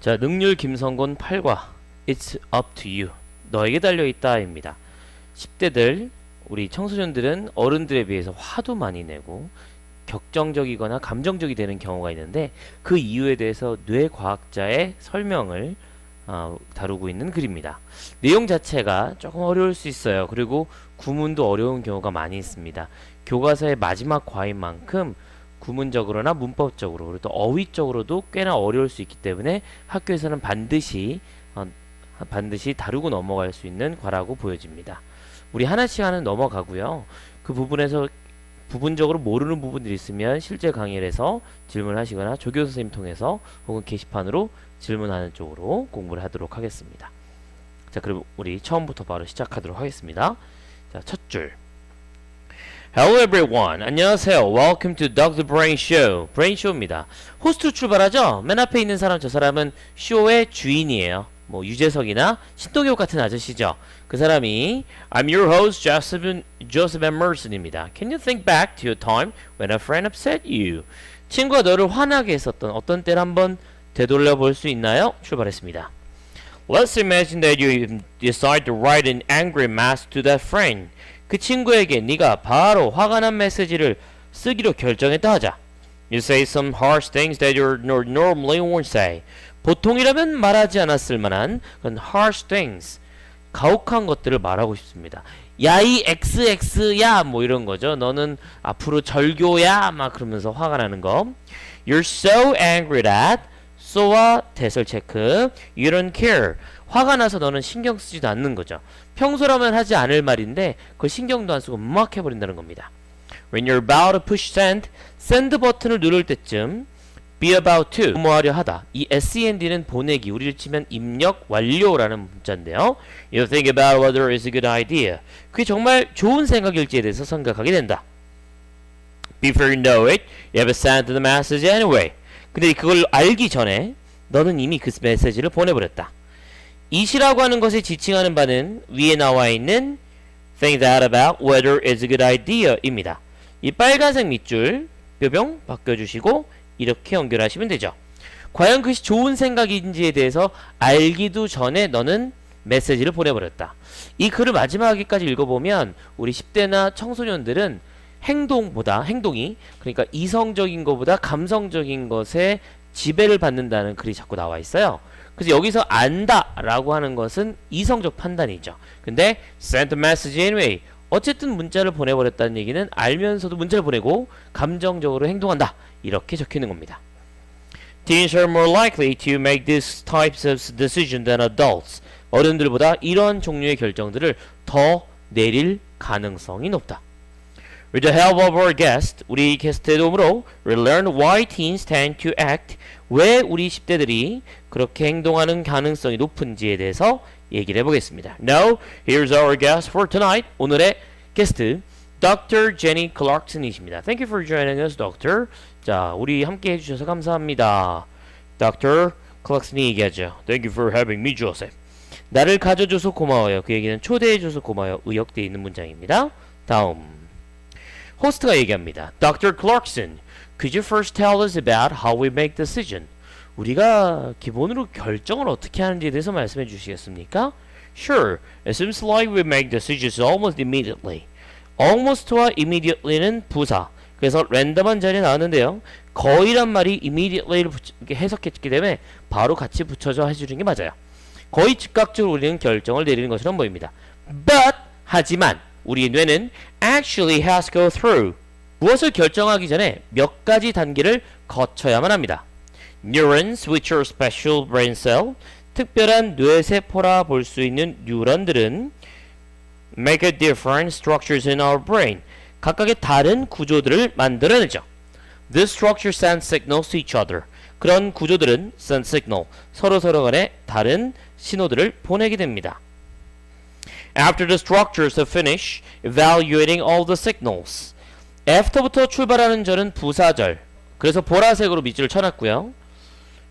자, 능률 김성곤 8과 It's up to you. 너에게 달려있다 입니다. 10대들, 우리 청소년들은 어른들에 비해서 화도 많이 내고 격정적이거나 감정적이 되는 경우가 있는데 그 이유에 대해서 뇌과학자의 설명을 다루고 있는 글입니다. 내용 자체가 조금 어려울 수 있어요. 그리고 구문도 어려운 경우가 많이 있습니다. 교과서의 마지막 과인 만큼 구문적으로나 문법적으로 그리고 또 어휘적으로도 꽤나 어려울 수 있기 때문에 학교에서는 반드시 다루고 넘어갈 수 있는 과라고 보여집니다. 우리 하나씩 하나 넘어가고요. 그 부분에서 부분적으로 모르는 부분들이 있으면 실제 강의를 해서 질문하시거나 조교 선생님 통해서 혹은 게시판으로 질문하는 쪽으로 공부를 하도록 하겠습니다. 자, 그럼 우리 처음부터 바로 시작하도록 하겠습니다. 자, 첫 줄. Hello everyone. 안녕하세요. Welcome to Dr. Brain Show. Brain Show입니다. 호스트로 출발하죠? 맨 앞에 있는 사람, 저 사람은 쇼의 주인이에요. 뭐 유재석이나 신동엽 같은 아저씨죠. 그 사람이 I'm your host Joseph Emerson입니다. Can you think back to your time when a friend upset you? 친구가 너를 화나게 했었던 어떤 때를 한번 되돌려 볼 수 있나요? 출발했습니다. Let's imagine that you decide to write an angry message to that friend. 그 친구에게 네가 바로 화가 난 메시지를 쓰기로 결정했다 하자. You say some harsh things that you normally won't say. 보통이라면 말하지 않았을 만한 그런 harsh things, 가혹한 것들을 말하고 싶습니다. 야, 이 XX야 뭐 이런 거죠. 너는 앞으로 절교야 막 그러면서 화가 나는 거. You're so angry that so와 대설 체크. You don't care. 화가 나서 너는 신경 쓰지도 않는 거죠. 평소라면 하지 않을 말인데 그걸 신경도 안 쓰고 막 해버린다는 겁니다. When you're about to push send 버튼을 누를 때쯤 be about to 뭐하려 하다. 이 send는 보내기, 우리를 치면 입력 완료라는 문자인데요. You think about whether it's a good idea. 그게 정말 좋은 생각일지에 대해서 생각하게 된다. Before you know it, you have sent the message anyway. 근데 그걸 알기 전에 너는 이미 그 메시지를 보내버렸다. it이라고 하는 것을 지칭하는 바는 위에 나와 있는 think that about whether it's a good idea 입니다. 이 빨간색 밑줄 뼈병 바꿔주시고 이렇게 연결하시면 되죠. 과연 그것이 좋은 생각인지에 대해서 알기도 전에 너는 메시지를 보내버렸다. 이 글을 마지막에까지 읽어보면 우리 10대나 청소년들은 행동이 그러니까 이성적인 것보다 감성적인 것에 지배를 받는다는 글이 자꾸 나와 있어요. 그래서 여기서 안다라고 하는 것은 이성적 판단이죠. 근데 send a message anyway. 어쨌든 문자를 보내버렸다는 얘기는 알면서도 문자를 보내고 감정적으로 행동한다. 이렇게 적혀있는 겁니다. Teens are more likely to make these types of decisions than adults. 어른들보다 이런 종류의 결정들을 더 내릴 가능성이 높다. With the help of our guest, 우리 게스트의 도움으로 we'll learn why teens tend to act. 왜 우리 10대들이 그렇게 행동하는 가능성이 높은지에 대해서 얘기를 해보겠습니다. Now, here's our guest for tonight. 오늘의 게스트, Dr. Jenny Clarkson이십니다. Thank you for joining us, Doctor. 자, 우리 함께 해주셔서 감사합니다. Dr. Clarkson이 얘기하죠. Thank you for having me, Joseph. 나를 가져줘서 고마워요. 그 얘기는 초대해줘서 고마워요. 의역되어 있는 문장입니다. 다음. 호스트가 얘기합니다. Dr. Clarkson, could you first tell us about how we make decision? 우리가 기본으로 결정을 어떻게 하는지에 대해서 말씀해 주시겠습니까? Sure. It seems like we make decisions almost immediately. almost와 immediately는 부사. 그래서 랜덤한 자리에 나왔는데요. 거의란 말이 immediately를 해석했기 때문에 바로 같이 붙여져 해주는 게 맞아요. 거의 즉각적으로 우리는 결정을 내리는 것처럼 보입니다. But 하지만 우리의 뇌는 actually has to go through. 무엇을 결정하기 전에 몇 가지 단계를 거쳐야만 합니다. Neurons, which are special brain cell, 특별한 뇌세포라 볼 수 있는 뉴런들은 make a different structures in our brain. 각각의 다른 구조들을 만들어내죠. These structures send signals to each other. 그런 구조들은 send signal, 서로 간에 다른 신호들을 보내게 됩니다. After the structures have finished evaluating all the signals. after부터 출발하는 절은 부사절. 그래서 보라색으로 밑줄을 쳐놨고요.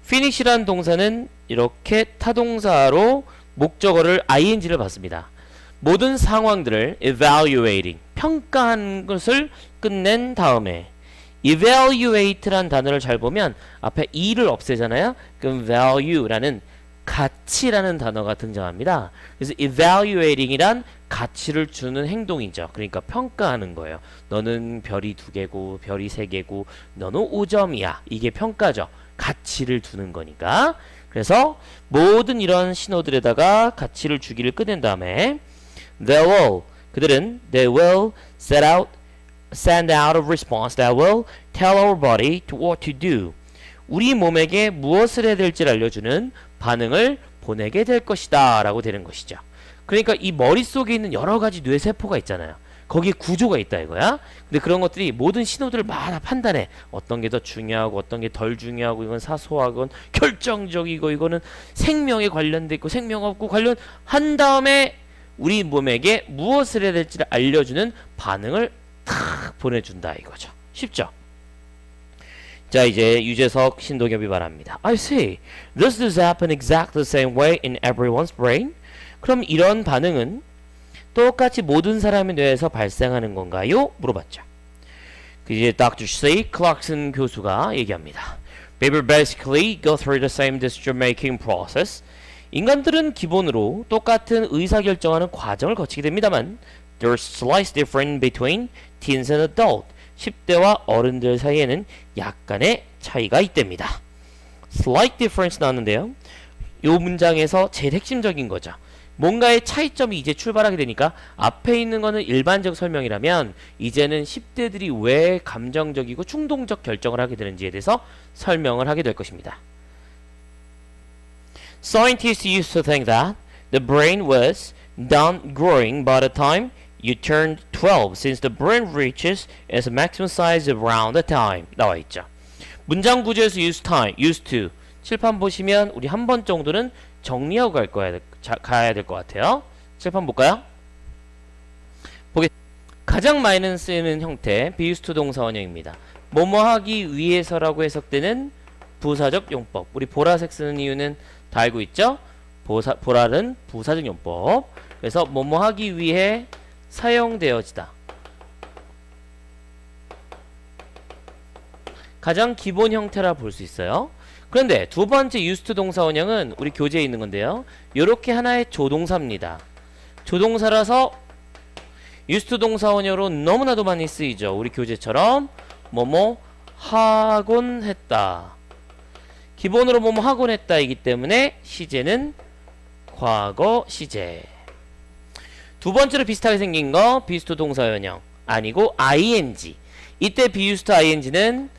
finish라는 동사는 이렇게 타동사로 목적어를 ing를 받습니다. 모든 상황들을 evaluating, 평가한 것을 끝낸 다음에 evaluate란 단어를 잘 보면 앞에 e를 없애잖아요. 그럼 value라는 가치라는 단어가 등장합니다. 그래서 evaluating이란 가치를 주는 행동이죠. 그러니까 평가하는 거예요. 너는 별이 2개고 별이 3개고 너는 5점이야. 이게 평가죠. 가치를 두는 거니까. 그래서 모든 이런 신호들에다가 가치를 주기를 꺼낸 다음에 they will send out a response that will tell our body what to do. 우리 몸에게 무엇을 해야 될지를 알려주는 반응을 보내게 될 것이다 라고 되는 것이죠. 그러니까 이 머릿속에 있는 여러 가지 뇌세포가 있잖아요. 거기에 구조가 있다 이거야. 근데 그런 것들이 모든 신호들을 막 판단해. 어떤 게 더 중요하고 어떤 게 덜 중요하고 이건 사소하건 결정적이고 이거는 생명에 관련돼 있고 생명 없고 관련한 다음에 우리 몸에게 무엇을 해야 될지를 알려주는 반응을 탁 보내준다 이거죠. 쉽죠? 자 이제 유재석 신동엽이 말합니다. I see. This does happen exactly the same way in everyone's brain. 그럼 이런 반응은 똑같이 모든 사람의 뇌에서 발생하는 건가요? 물어봤죠. 이제 Dr. C. Clarkson 교수가 얘기합니다. People basically go through the same decision-making process. 인간들은 기본으로 똑같은 의사결정하는 과정을 거치게 됩니다만 There's slight difference between teens and adults. 10대와 어른들 사이에는 약간의 차이가 있답니다. Slight difference 나왔는데요. 이 문장에서 제일 핵심적인 거죠. 뭔가의 차이점이 이제 출발하게 되니까 앞에 있는 거는 일반적 설명이라면 이제는 10대들이 왜 감정적이고 충동적 결정을 하게 되는지에 대해서 설명을 하게 될 것입니다. Scientists used to think that the brain was done growing by the time you turned 12 since the brain reaches its maximum size around the time. 나와 있죠. 문장 구조에서 used to 칠판 보시면 우리 한 번 정도는 정리하고 가야 될 것 같아요. 칠판 볼까요? 가장 많이 쓰이는 형태 비유스트 동사 원형입니다. 뭐뭐 하기 위해서라고 해석되는 부사적 용법. 우리 보라색 쓰는 이유는 다 알고 있죠? 보라는 부사적 용법. 그래서 뭐뭐 하기 위해 사용되어지다. 가장 기본 형태라 볼 수 있어요. 그런데 두 번째 used 동사 원형은 우리 교재에 있는 건데요. 요렇게 하나의 조동사입니다. 조동사라서 used 동사 원형으로 너무나도 많이 쓰이죠. 우리 교재처럼 뭐뭐 하곤 했다. 기본으로 뭐뭐 하곤 했다 이기 때문에 시제는 과거 시제. 두 번째로 비슷하게 생긴 거 비유스트 동사 원형 아니고 ing. 이때 비유스트 ing는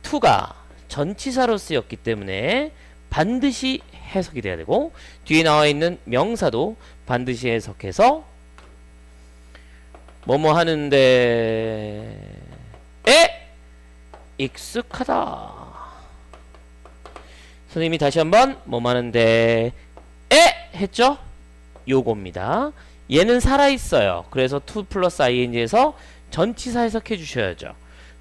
to가 전치사로 쓰였기 때문에 반드시 해석이 돼야 되고 뒤에 나와 있는 명사도 반드시 해석해서 뭐뭐 하는데 에 익숙하다. 선생님이 다시 한번 뭐뭐 하는데 에 했죠? 요겁니다. 얘는 살아있어요. 그래서 to 플러스 ing에서 전치사 해석해 주셔야죠.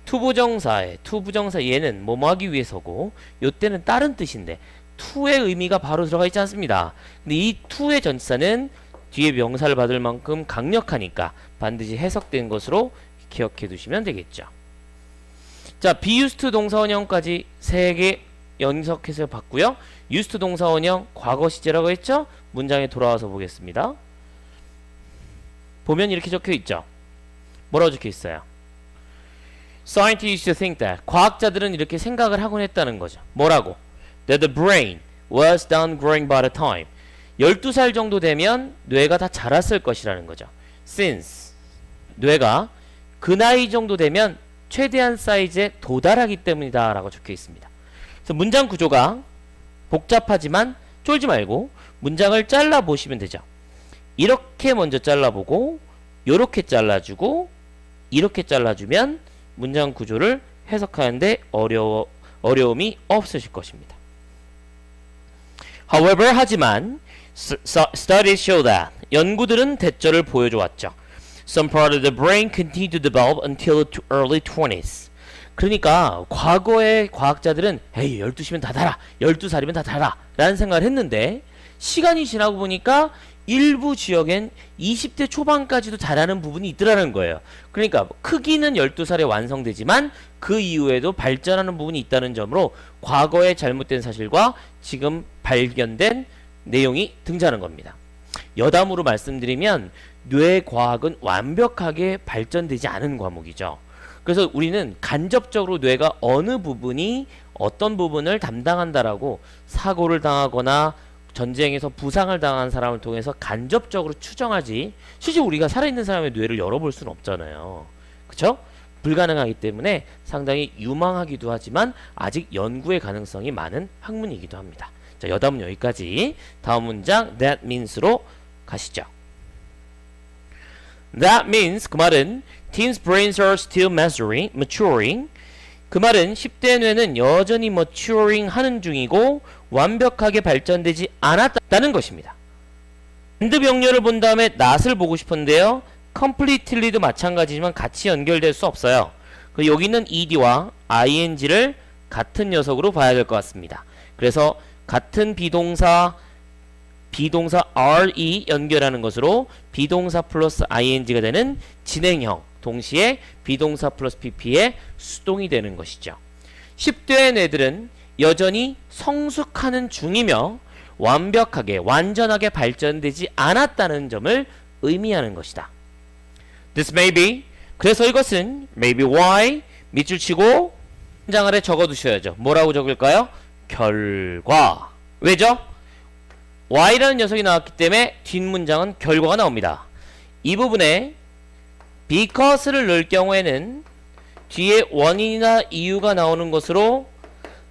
투부정사 얘는 뭐뭐 하기 위해서고 요때는 다른 뜻인데 to의 의미가 바로 들어가 있지 않습니다. 근데 이 to의 전치사는 뒤에 명사를 받을 만큼 강력하니까 반드시 해석된 것으로 기억해 두시면 되겠죠. 자, be used to 동사 원형까지 3개 연속해서 봤고요. used 동사 원형 과거 시제라고 했죠? 문장에 돌아와서 보겠습니다. 보면 이렇게 적혀 있죠. 뭐라고 적혀 있어요? Scientists used to think that. 과학자들은 이렇게 생각을 하곤 했다는 거죠. 뭐라고? That the brain was done growing by the time. 12살 정도 되면 뇌가 다 자랐을 것이라는 거죠. Since 뇌가 그 나이 정도 되면 최대한 사이즈에 도달하기 때문이다 라고 적혀 있습니다. 그래서 문장 구조가 복잡하지만 쫄지 말고 문장을 잘라 보시면 되죠. 이렇게 먼저 잘라보고 요렇게 잘라주고 이렇게 잘라주면 문장 구조를 해석하는데 어려움이 없으실 것입니다. However, 하지만 studies show that 연구들은 대조를 보여줘 왔죠. Some part of the brain continue to develop until early 20s. 그러니까 과거의 과학자들은 에이 12시면 다 달아 12살이면 다 달아 라는 생각을 했는데 시간이 지나고 보니까 일부 지역엔 20대 초반까지도 자라는 부분이 있더라는 거예요. 그러니까 크기는 12살에 완성되지만 그 이후에도 발전하는 부분이 있다는 점으로 과거의 잘못된 사실과 지금 발견된 내용이 등장하는 겁니다. 여담으로 말씀드리면 뇌과학은 완벽하게 발전되지 않은 과목이죠. 그래서 우리는 간접적으로 뇌가 어느 부분이 어떤 부분을 담당한다라고 사고를 당하거나 전쟁에서 부상을 당한 사람을 통해서 간접적으로 추정하지 실제 우리가 살아있는 사람의 뇌를 열어볼 수는 없잖아요. 그쵸? 불가능하기 때문에 상당히 유망하기도 하지만 아직 연구의 가능성이 많은 학문이기도 합니다. 자, 여담은 여기까지. 다음 문장 that means로 가시죠. That means 그 말은 teens brains are still maturing 그 말은 10대 뇌는 여전히 maturing 하는 중이고 완벽하게 발전되지 않았다는 것입니다. and 병렬을 본 다음에 not을 보고 싶은데요. completely도 마찬가지지만 같이 연결될 수 없어요. 여기는 ed와 ing를 같은 녀석으로 봐야 될 것 같습니다. 그래서 같은 비동사 re 연결하는 것으로 비동사 플러스 ing가 되는 진행형 동시에 비동사 플러스 pp의 수동이 되는 것이죠. 10대의 뇌들은 여전히 성숙하는 중이며 완벽하게 완전하게 발전되지 않았다는 점을 의미하는 것이다. This may be 그래서 이것은 maybe why 밑줄 치고 문장 아래 적어두셔야죠. 뭐라고 적을까요? 결과. 왜죠? y라는 녀석이 나왔기 때문에 뒷문장은 결과가 나옵니다. 이 부분에 because를 넣을 경우에는 뒤에 원인이나 이유가 나오는 것으로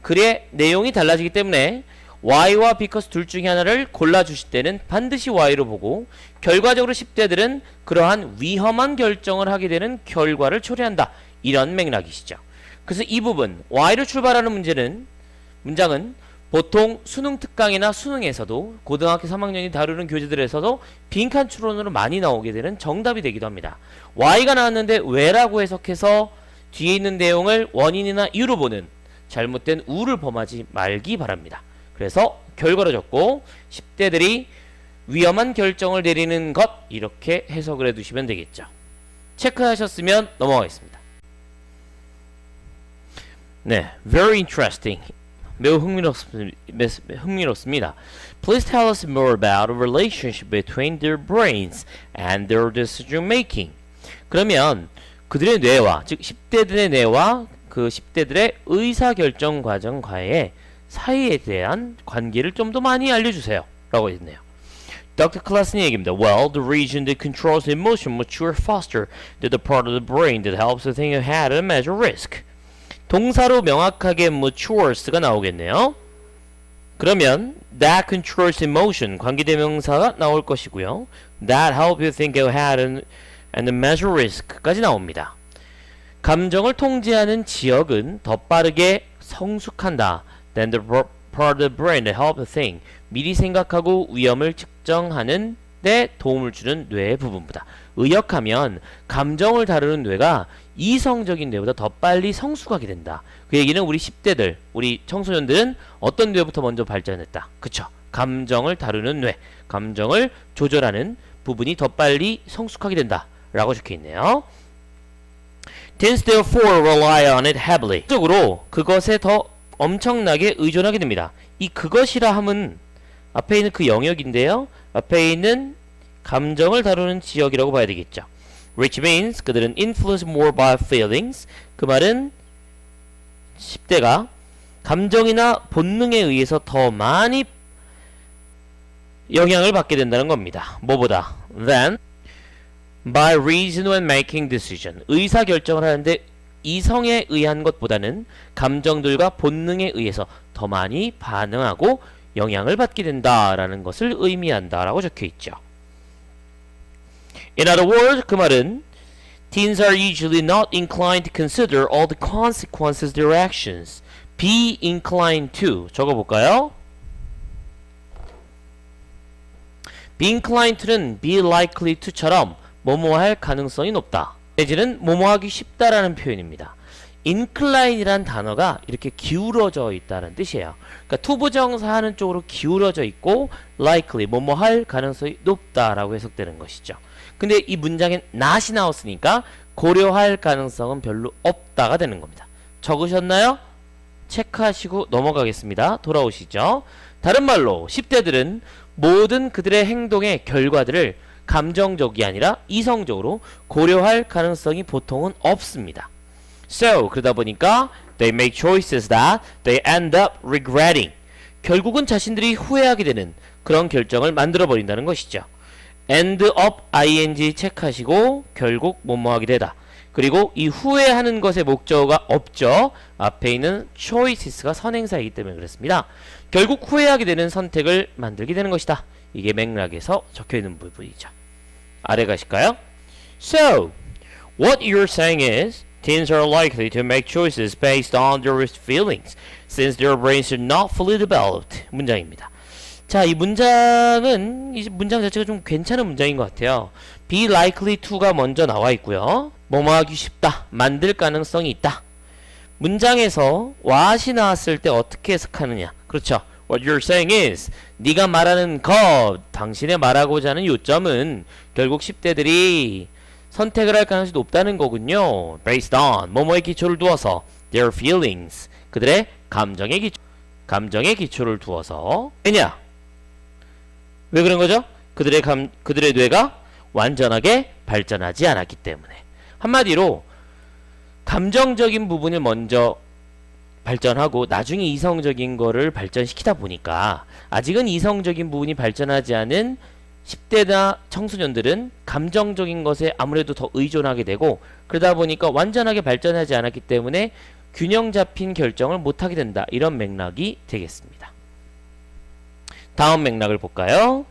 글의 내용이 달라지기 때문에 y와 because 둘 중에 하나를 골라주실 때는 반드시 y로 보고 결과적으로 10대들은 그러한 위험한 결정을 하게 되는 결과를 초래한다. 이런 맥락이시죠. 그래서 이 부분 y로 출발하는 문장은 보통 수능 특강이나 수능에서도 고등학교 3학년이 다루는 교재들에서도 빈칸 추론으로 많이 나오게 되는 정답이 되기도 합니다. y가 나왔는데 왜라고 해석해서 뒤에 있는 내용을 원인이나 이유로 보는 잘못된 우를 범하지 말기 바랍니다. 그래서 결과로 적고 10대들이 위험한 결정을 내리는 것 이렇게 해석을 해두시면 되겠죠. 체크하셨으면 넘어가겠습니다. 네, very interesting. 매우 흥미롭습니다. Please tell us more about the relationship between their brains and their decision making. 그러면 그들의 뇌와 즉 10대들의 뇌와 그 10대들의 의사결정 과정과의 사이에 대한 관계를 좀 더 많이 알려주세요. 라고 했네요. Dr. 클라슨이 얘기합니다. Well, the region that controls emotion mature faster than the part of the brain that helps us think ahead and measure risk. 동사로 명확하게 matures가 나오겠네요. 그러면 that controls emotion 관계대명사가 나올 것이고요. That helps you think ahead and measure risk까지 나옵니다. 감정을 통제하는 지역은 더 빠르게 성숙한다. Than the part of the brain that helps you think. 미리 생각하고 위험을 측정하는 데 도움을 주는 뇌의 부분보다. 의역하면 감정을 다루는 뇌가 이성적인 뇌보다 더 빨리 성숙하게 된다. 그 얘기는 우리 10대들, 우리 청소년들은 어떤 뇌부터 먼저 발전했다. 그쵸? 감정을 다루는 뇌, 감정을 조절하는 부분이 더 빨리 성숙하게 된다. 라고 적혀있네요. Teens therefore rely on it heavily. 적으로 그것에 더 엄청나게 의존하게 됩니다. 이 그것이라 함은 앞에 있는 그 영역인데요. 앞에 있는 감정을 다루는 지역이라고 봐야 되겠죠. Which means 그들은 influenced more by feelings. 그 말은 10대가 감정이나 본능에 의해서 더 많이 영향을 받게 된다는 겁니다. 뭐보다? Than by reason when making decision. 의사결정을 하는데 이성에 의한 것보다는 감정들과 본능에 의해서 더 많이 반응하고 영향을 받게 된다라는 것을 의미한다라고 적혀있죠. In other words, 그 말은 teens are usually not inclined to consider all the consequences of their actions. Be inclined to 적어볼까요? Be inclined to는 be likely to처럼 뭐뭐 할 가능성이 높다. 내지는 뭐뭐 하기 쉽다라는 표현입니다. incline이란 단어가 이렇게 기울어져 있다는 뜻이에요. 그러니까 투부정사 하는 쪽으로 기울어져 있고 likely 뭐뭐 할 가능성이 높다라고 해석되는 것이죠. 근데 이 문장엔 not이 나왔으니까 고려할 가능성은 별로 없다가 되는 겁니다. 적으셨나요? 체크하시고 넘어가겠습니다. 돌아오시죠. 다른 말로 10대들은 모든 그들의 행동의 결과들을 감정적이 아니라 이성적으로 고려할 가능성이 보통은 없습니다. So, 그러다 보니까 they make choices that they end up regretting. 결국은 자신들이 후회하게 되는 그런 결정을 만들어 버린다는 것이죠. end up ing 체크하시고 결국 뭐뭐하게 되다. 그리고 이 후회하는 것의 목적어가 없죠. 앞에 있는 choices가 선행사이기 때문에 그렇습니다. 결국 후회하게 되는 선택을 만들게 되는 것이다. 이게 맥락에서 적혀있는 부분이죠. 아래 가실까요? So, what you're saying is teens are likely to make choices based on their feelings since their brains are not fully developed. 문장입니다. 자, 이 문장은 이 문장 자체가 좀 괜찮은 문장인 것 같아요. be likely to가 먼저 나와 있고요. 뭐뭐 하기 쉽다, 만들 가능성이 있다. 문장에서 what이 나왔을 때 어떻게 해석하느냐. 그렇죠. What you're saying is 네가 말하는 것, 당신의 말하고자 하는 요점은 결국 10대들이 선택을 할 가능성이 높다는 거군요. Based on 뭐뭐의 기초를 두어서 their feelings 그들의 감정의 기초를 두어서 왜냐? 왜 그런 거죠? 그들의 뇌가 완전하게 발전하지 않았기 때문에. 한마디로 감정적인 부분을 먼저 발전하고 나중에 이성적인 거를 발전시키다 보니까 아직은 이성적인 부분이 발전하지 않은 10대나 청소년들은 감정적인 것에 아무래도 더 의존하게 되고 그러다 보니까 완전하게 발전하지 않았기 때문에 균형 잡힌 결정을 못하게 된다. 이런 맥락이 되겠습니다. 다음 맥락을 볼까요?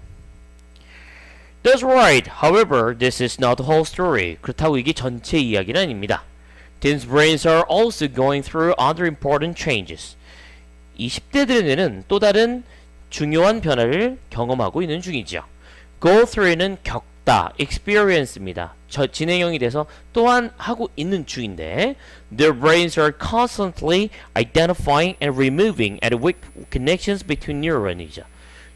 That's right. However, this is not the whole story. 그렇다고 이게 전체 이야기는 아닙니다. Teens' brains are also going through other important changes. 이 10대들의 뇌는 또 다른 중요한 변화를 경험하고 있는 중이죠. Go through는 겪다, experience입니다. 진행형이 돼서 또한 하고 있는 중인데 Their brains are constantly identifying and removing at weak connections between neuron이죠.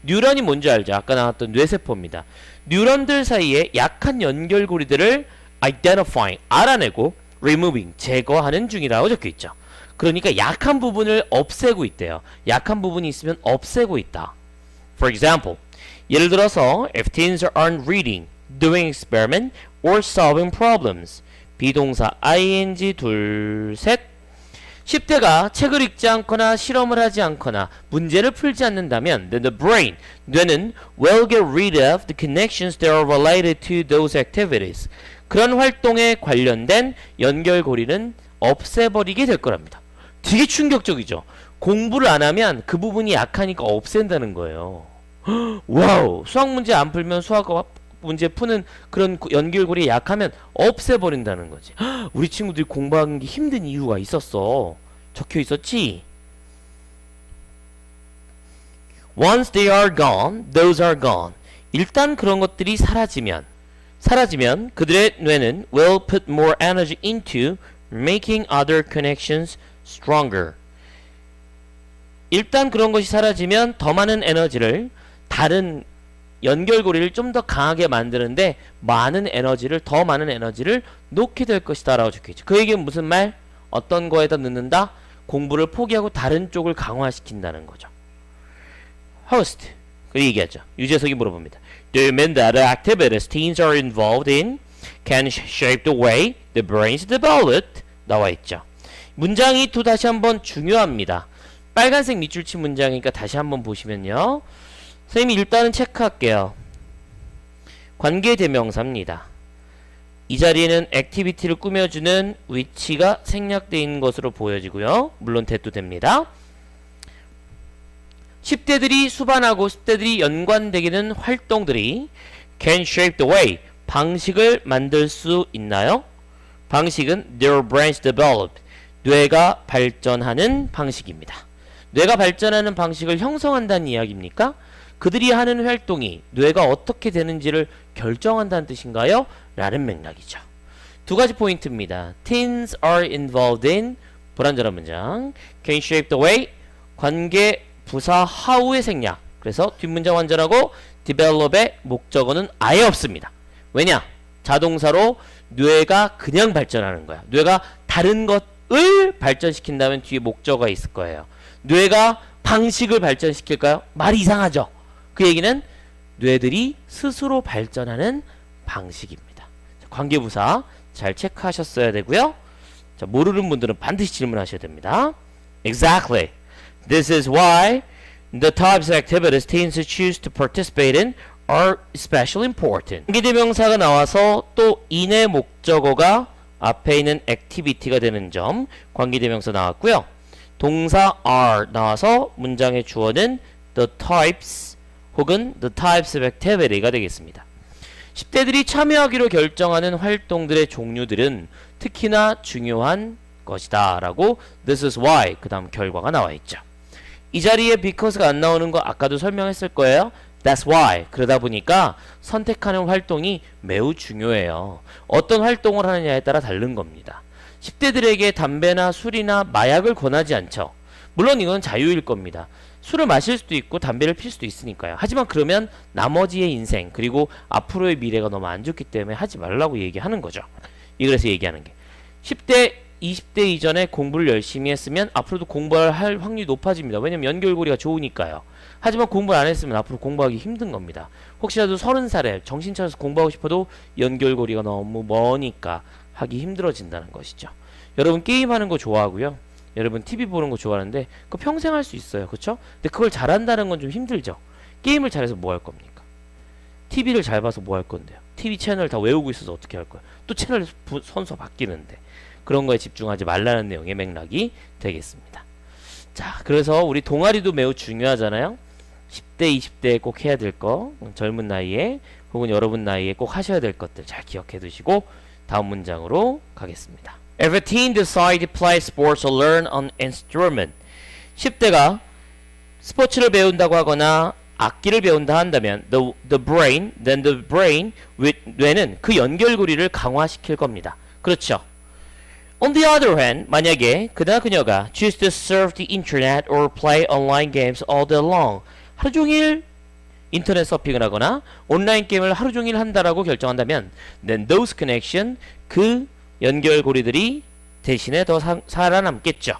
뉴런이 뭔지 알죠? 아까 나왔던 뇌세포입니다. 뉴런들 사이에 약한 연결고리들을 identifying, 알아내고 removing, 제거하는 중이라고 적혀있죠. 그러니까 약한 부분을 없애고 있대요. 약한 부분이 있으면 없애고 있다. For example, 예를 들어서 if teens aren't reading, doing experiment, or solving problems 비동사 ing 둘 셋 10대가 책을 읽지 않거나 실험을 하지 않거나 문제를 풀지 않는다면 then the brain, 뇌는 will get rid of the connections that are related to those activities. 그런 활동에 관련된 연결고리는 없애버리게 될 거랍니다. 되게 충격적이죠. 공부를 안 하면 그 부분이 약하니까 없앤다는 거예요. 와우, 수학 문제 안 풀면 수학 문제 푸는 그런 연결고리 약하면 없애버린다는 거지. 우리 친구들이 공부하는 게 힘든 이유가 있었어. 적혀 있었지. Once they are gone, those are gone. 일단 그런 것들이 사라지면 그들의 뇌는 will put more energy into making other connections stronger. 일단 그런 것이 사라지면 더 많은 에너지를 다른 연결고리를 좀 더 강하게 만드는데 더 많은 에너지를 놓게 될 것이다 라고 적혀있죠. 그 얘기는 무슨 말? 어떤 거에다 넣는다? 공부를 포기하고 다른 쪽을 강화시킨다는 거죠. host 그 얘기하죠. 유재석이 물어봅니다. Do you mean that the activities teens are involved in can shape the way the brain is developed? 나와 있죠. 문장이 또 다시 한번 중요합니다. 빨간색 밑줄 친 문장이니까 다시 한번 보시면요. 선생님이 일단은 체크할게요. 관계대명사입니다. 이 자리에는 액티비티를 꾸며주는 위치가 생략되어 있는 것으로 보여지고요. 물론 대도 됩니다. 10대들이 수반하고 10대들이 연관되게 되는 활동들이 can shape the way, 방식을 만들 수 있나요? 방식은 their brains developed, 뇌가 발전하는 방식입니다. 뇌가 발전하는 방식을 형성한다는 이야기입니까? 그들이 하는 활동이 뇌가 어떻게 되는지를 결정한다는 뜻인가요? 라는 맥락이죠. 두 가지 포인트입니다. Teens are involved in 불완전한 문장. Can shape the way. 관계 부사 how의 생략. 그래서 뒷문장 완전하고 develop의 목적어는 아예 없습니다. 왜냐? 자동사로 뇌가 그냥 발전하는 거야. 뇌가 다른 것을 발전시킨다면 뒤에 목적어가 있을 거예요. 뇌가 방식을 발전시킬까요? 말이 이상하죠? 그 얘기는 뇌들이 스스로 발전하는 방식입니다. 자, 관계부사 잘 체크하셨어야 되고요. 자, 모르는 분들은 반드시 질문하셔야 됩니다. Exactly. This is why the types of activities teens choose to participate in are especially important. 관계대명사가 나와서 또 in의 목적어가 앞에 있는 activity가 되는 점. 관계대명사 나왔고요. 동사 are 나와서 문장의 주어는 the types 혹은 the types of activity가 되겠습니다. 10대들이 참여하기로 결정하는 활동들의 종류들은 특히나 중요한 것이다 라고 this is why 그 다음 결과가 나와 있죠. 이 자리에 because가 안 나오는 거 아까도 설명했을 거예요. That's why. 그러다 보니까 선택하는 활동이 매우 중요해요. 어떤 활동을 하느냐에 따라 다른 겁니다. 10대들에게 담배나 술이나 마약을 권하지 않죠. 물론 이건 자유일 겁니다. 술을 마실 수도 있고 담배를 필 수도 있으니까요. 하지만 그러면 나머지의 인생 그리고 앞으로의 미래가 너무 안 좋기 때문에 하지 말라고 얘기하는 거죠. 그래서 얘기하는 게 10대 20대 이전에 공부를 열심히 했으면 앞으로도 공부할 확률이 높아집니다. 왜냐면 연결고리가 좋으니까요. 하지만 공부를 안 했으면 앞으로 공부하기 힘든 겁니다. 혹시라도 30살에 정신 차려서 공부하고 싶어도 연결고리가 너무 머니까 하기 힘들어진다는 것이죠. 여러분 게임하는 거 좋아하고요. 여러분 TV 보는 거 좋아하는데 그거 평생 할 수 있어요. 그쵸? 근데 그걸 잘한다는 건 좀 힘들죠. 게임을 잘해서 뭐 할 겁니까? TV를 잘 봐서 뭐 할 건데요? TV 채널 다 외우고 있어서 어떻게 할 거예요? 또 채널 선수가 바뀌는데 그런 거에 집중하지 말라는 내용의 맥락이 되겠습니다. 자, 그래서 우리 동아리도 매우 중요하잖아요. 10대, 20대에 꼭 해야 될 거, 젊은 나이에 혹은 여러분 나이에 꼭 하셔야 될 것들 잘 기억해 두시고 다음 문장으로 가겠습니다. If a teen decide to play sports or learn an instrument 10대가 스포츠를 배운다고 하거나 악기를 배운다 한다면 the brain, 뇌는 그 연결고리를 강화시킬 겁니다. 그렇죠? On the other hand, 만약에 그녀가 choose to surf the internet or play online games all day long 하루 종일 인터넷 서핑을 하거나 온라인 게임을 하루 종일 한다라고 결정한다면 then those connection 그 연결고리들이 대신에 더 살아남겠죠.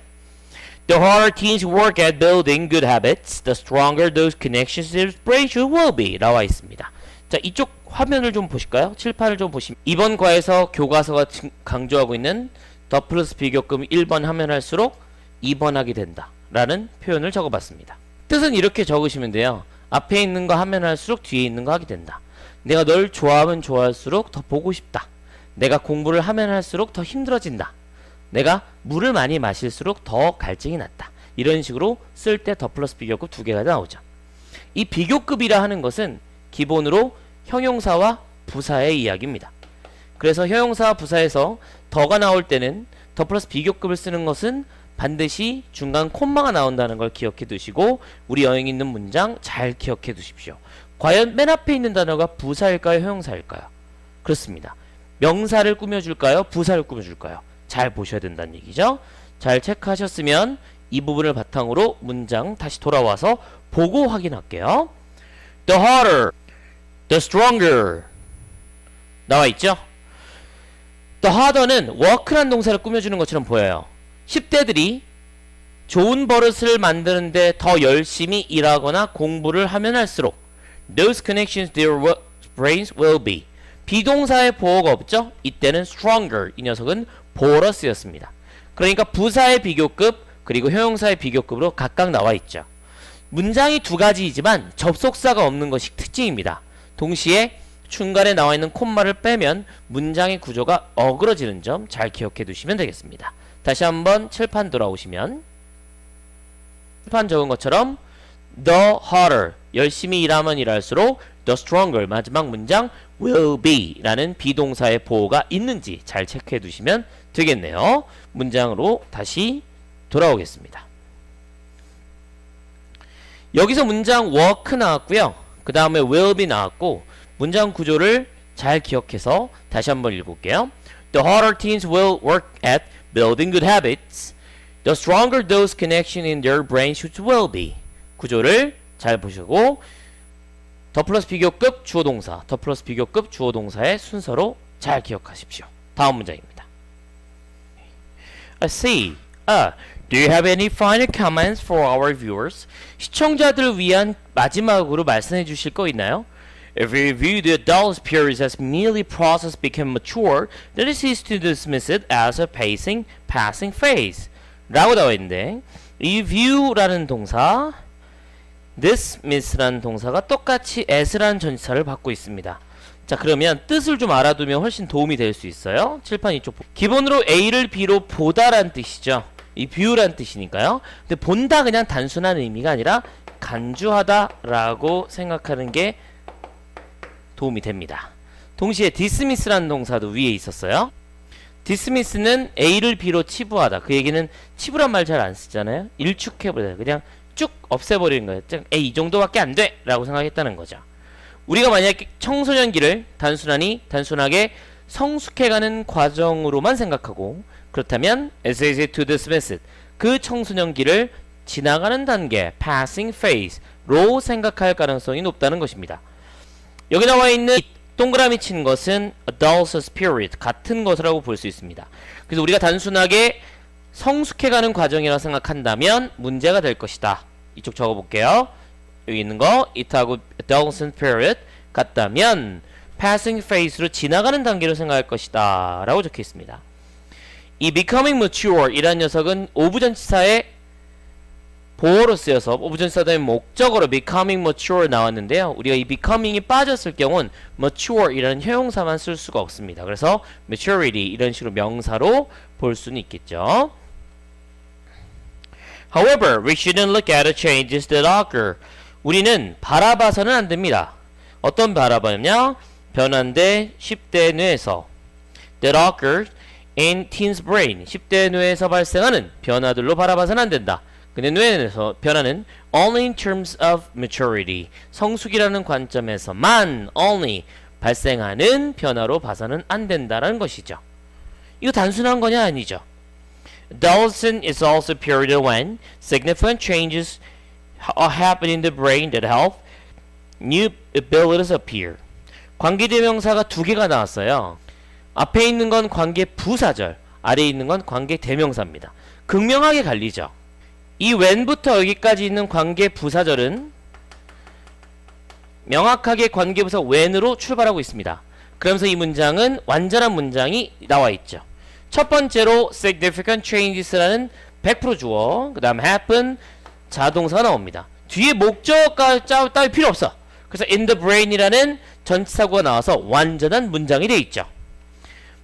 The harder teens work at building good habits, the stronger those connections their brain will be 나와 있습니다. 자, 이쪽 화면을 좀 보실까요? 칠판을 좀 보시면 이번 과에서 교과서가 강조하고 있는 더 플러스 비교금 1번 하면 할수록 2번 하게 된다 라는 표현을 적어봤습니다. 뜻은 이렇게 적으시면 돼요. 앞에 있는 거 하면 할수록 뒤에 있는 거 하게 된다. 내가 널 좋아하면 좋아할수록 더 보고 싶다. 내가 공부를 하면 할수록 더 힘들어진다. 내가 물을 많이 마실수록 더 갈증이 났다. 이런 식으로 쓸 때 더 플러스 비교급 두 개가 나오죠. 이 비교급이라 하는 것은 기본으로 형용사와 부사의 이야기입니다. 그래서 형용사와 부사에서 더가 나올 때는 더 플러스 비교급을 쓰는 것은 반드시 중간 콤마가 나온다는 걸 기억해 두시고 우리 여행 있는 문장 잘 기억해 두십시오. 과연 맨 앞에 있는 단어가 부사일까요? 형용사일까요? 그렇습니다. 명사를 꾸며줄까요? 부사를 꾸며줄까요? 잘 보셔야 된다는 얘기죠. 잘 체크하셨으면 이 부분을 바탕으로 문장 다시 돌아와서 보고 확인할게요. The harder, the stronger 나와 있죠? The harder는 work란 동사를 꾸며주는 것처럼 보여요. 10대들이 좋은 버릇을 만드는데 더 열심히 일하거나 공부를 하면 할수록 those connections their brains will be 비동사의 보어가 없죠? 이때는 stronger 이 녀석은 보어로 쓰였습니다. 그러니까 부사의 비교급 그리고 형용사의 비교급으로 각각 나와 있죠. 문장이 두 가지이지만 접속사가 없는 것이 특징입니다. 동시에 중간에 나와 있는 콤마를 빼면 문장의 구조가 어그러지는 점 잘 기억해 두시면 되겠습니다. 다시 한번 칠판 돌아오시면 칠판 적은 것처럼 the harder 열심히 일하면 일할수록 the stronger 마지막 문장 will be 라는 비동사의 보호가 있는지 잘 체크해 두시면 되겠네요. 문장으로 다시 돌아오겠습니다. 여기서 문장 work 나왔고요. 그 다음에 will be 나왔고 문장 구조를 잘 기억해서 다시 한번 읽어볼게요. The harder teens will work at building good habits. The stronger those connections in their brain should will be. 구조를 잘 보시고 더 플러스 비교급 주어동사, 더 플러스 비교급 주어동사의 순서로 잘 기억하십시오. 다음 문장입니다. C. Do you have any final comments for our viewers? 시청자들을 위한 마지막으로 말씀해 주실 거 있나요? If you view the adult period as merely process become mature, then it is to dismiss it as a passing phase. 라고 나와 있는데 이 view라는 동사, dismiss라는 동사가 똑같이 as라는 전치사를 받고 있습니다. 자, 그러면 뜻을 좀 알아두면 훨씬 도움이 될 수 있어요. 칠판 이쪽 기본으로 A를 B로 보다란 뜻이죠. 이 view란 뜻이니까요. 근데 본다 그냥 단순한 의미가 아니라 간주하다 라고 생각하는 게 도움이 됩니다. 동시에 dismiss라는 동사도 위에 있었어요. dismiss는 A를 B로 치부하다. 그 얘기는 치부란 말 잘 안 쓰잖아요. 일축해버려요. 그냥 쭉 없애버리는 거예요. 에이, 이 정도밖에 안 돼! 라고 생각했다는 거죠. 우리가 만약에 청소년기를 단순하게 성숙해가는 과정으로만 생각하고 그렇다면 as easy to dismiss it. 그 청소년기를 지나가는 단계, passing phase로 생각할 가능성이 높다는 것입니다. 여기 나와 있는 동그라미 친 것은 adult period, 같은 것이라고 볼 수 있습니다. 그래서 우리가 단순하게 성숙해가는 과정이라고 생각한다면 문제가 될 것이다. 이쪽 적어볼게요. 여기 있는 거 it하고 adolescent period 같다면 passing phase로 지나가는 단계로 생각할 것이다 라고 적혀 있습니다. 이 becoming mature 이란 녀석은 오부전치사의 보어로 쓰여서 오부전치사 다음에 목적어로 becoming mature 나왔는데요. 우리가 이 becoming이 빠졌을 경우는 mature 이라는 형용사만 쓸 수가 없습니다. 그래서 maturity 이런 식으로 명사로 볼 수는 있겠죠. However, we shouldn't look at the changes that occur. 우리는 바라봐서는 안 됩니다. 어떤 바라봐냐? 변화인데 10대 뇌에서 that occur in teens brain. 10대 뇌에서 발생하는 변화들로 바라봐서는 안 된다. 근데 뇌에서 변화는 only in terms of maturity. 성숙이라는 관점에서만 only 발생하는 변화로 봐서는 안 된다라는 것이죠. 이거 단순한 거냐? 아니죠. Adolescence is also a period when significant changes happen in the brain that help new abilities appear. 관계대명사가 두 개가 나왔어요. 앞에 있는 건 관계부사절, 아래에 있는 건 관계대명사입니다. 극명하게 갈리죠. 이 when부터 여기까지 있는 관계부사절은 명확하게 관계부사 when으로 출발하고 있습니다. 그러면서 이 문장은 완전한 문장이 나와 있죠. 첫 번째로 significant changes라는 100% 주어, 그 다음 happen 자동사가 나옵니다. 뒤에 목적어가 따위 필요 없어. 그래서 in the brain이라는 전치사구가 나와서 완전한 문장이 되어 있죠.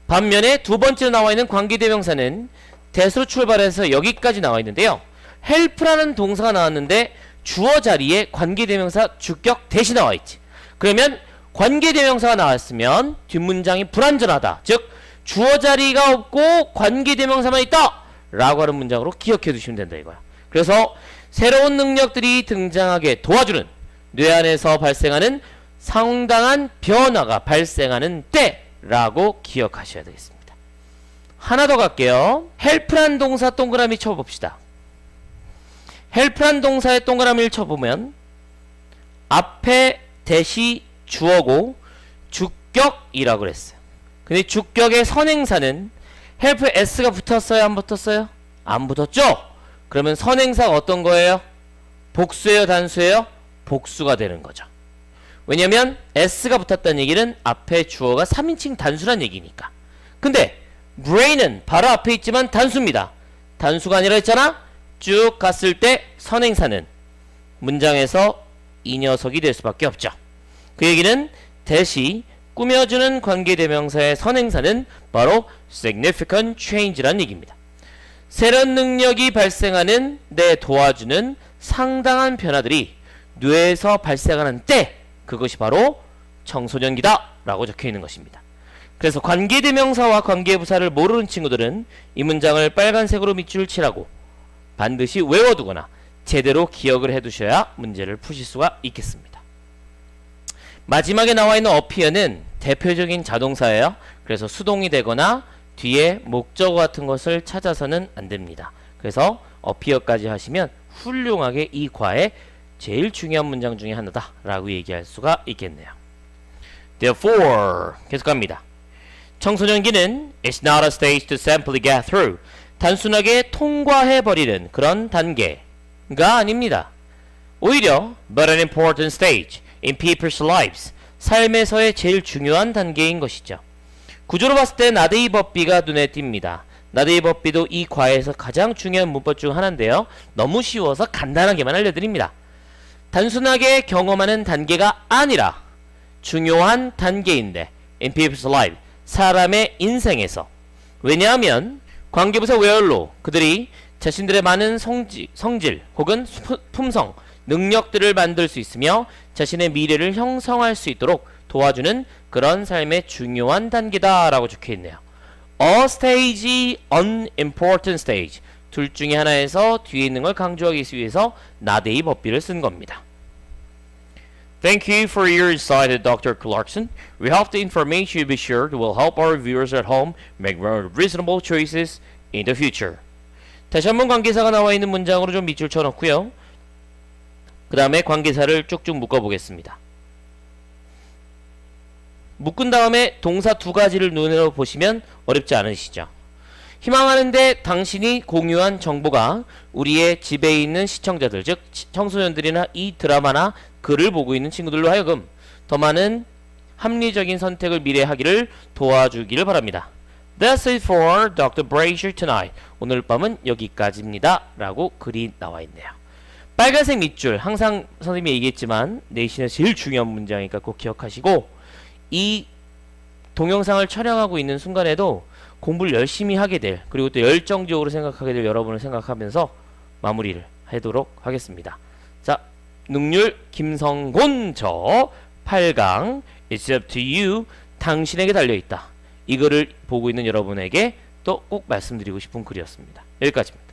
반면에 두 번째로 나와 있는 관계대명사는 that으로 출발해서 여기까지 나와 있는데요. help라는 동사가 나왔는데 주어 자리에 관계대명사 주격 대시 나와 있지. 그러면 관계대명사가 나왔으면 뒷문장이 불완전하다. 즉 주어 자리가 없고 관계대명사만 있다 라고 하는 문장으로 기억해 두시면 된다 이거야. 그래서 새로운 능력들이 등장하게 도와주는 뇌 안에서 발생하는 상당한 변화가 발생하는 때라고 기억하셔야 되겠습니다. 하나 더 갈게요. help란 동사 동그라미 쳐봅시다. help란 동사의 동그라미를 쳐보면 앞에 대시 주어고 주격이라고 그랬어요. 근데 주격의 선행사는 help에 s가 붙었어요? 안 붙었어요? 안 붙었죠? 그러면 선행사가 어떤 거예요? 복수예요? 단수예요? 복수가 되는 거죠. 왜냐면 s가 붙었다는 얘기는 앞에 주어가 3인칭 단수란 얘기니까. 근데 brain은 바로 앞에 있지만 단수입니다. 단수가 아니라 했잖아? 쭉 갔을 때 선행사는 문장에서 이 녀석이 될 수밖에 없죠. 그 얘기는 대시 꾸며주는 관계대명사의 선행사는 바로 significant change란 얘기입니다. 새로운 능력이 발생하는 데 도와주는 상당한 변화들이 뇌에서 발생하는 때, 그것이 바로 청소년기다 라고 적혀있는 것입니다. 그래서 관계대명사와 관계부사를 모르는 친구들은 이 문장을 빨간색으로 밑줄을 칠하고 반드시 외워두거나 제대로 기억을 해두셔야 문제를 푸실 수가 있겠습니다. 마지막에 나와 있는 appear는 대표적인 자동사예요. 그래서 수동이 되거나 뒤에 목적어 같은 것을 찾아서는 안 됩니다. 그래서 appear까지 하시면 훌륭하게 이 과의 제일 중요한 문장 중에 하나다 라고 얘기할 수가 있겠네요. Therefore 계속 갑니다. 청소년기는 is not a stage to simply get through. 단순하게 통과해버리는 그런 단계가 아닙니다. 오히려 but an important stage in people's lives. 삶에서의 제일 중요한 단계인 것이죠. 구조로 봤을 때 나데이 법비가 눈에 띕니다. 나데이 법비도 이 과에서 가장 중요한 문법 중 하나인데요. 너무 쉬워서 간단하게만 알려드립니다. 단순하게 경험하는 단계가 아니라 중요한 단계인데 in people's life. 사람의 인생에서. 왜냐하면 관계부사 웨얼로 그들이 자신들의 많은 성질 혹은 품성, 능력들을 만들 수 있으며 자신의 미래를 형성할 수 있도록 도와주는 그런 삶의 중요한 단계다 라고 적혀있네요. A stage, an important stage. 둘 중에 하나에서 뒤에 있는 걸 강조하기 위해서 나데이 법비를 쓴 겁니다. Thank you for your insight, Dr. Clarkson. We hope the information you be shared will help our viewers at home make more reasonable choices in the future. 다시 한번 관계사가 나와 있는 문장으로 좀 밑줄 쳐놓고요. 그 다음에 관계사를 쭉쭉 묶어보겠습니다. 묶은 다음에 동사 두 가지를 눈으로 보시면 어렵지 않으시죠? 희망하는데 당신이 공유한 정보가 우리의 집에 있는 시청자들, 즉 청소년들이나 이 드라마나 글을 보고 있는 친구들로 하여금 더 많은 합리적인 선택을 미래에 하기를 도와주기를 바랍니다. That's it for Dr. Brazier tonight. 오늘 밤은 여기까지입니다. 라고 글이 나와 있네요. 빨간색 밑줄, 항상 선생님이 얘기했지만 내신의 제일 중요한 문장이니까 꼭 기억하시고, 이 동영상을 촬영하고 있는 순간에도 공부를 열심히 하게 될, 그리고 또 열정적으로 생각하게 될 여러분을 생각하면서 마무리를 하도록 하겠습니다. 자, 능률 김성곤 저 8강 It's up to you. 당신에게 달려있다. 이 글을 보고 있는 여러분에게 또 꼭 말씀드리고 싶은 글이었습니다. 여기까지입니다.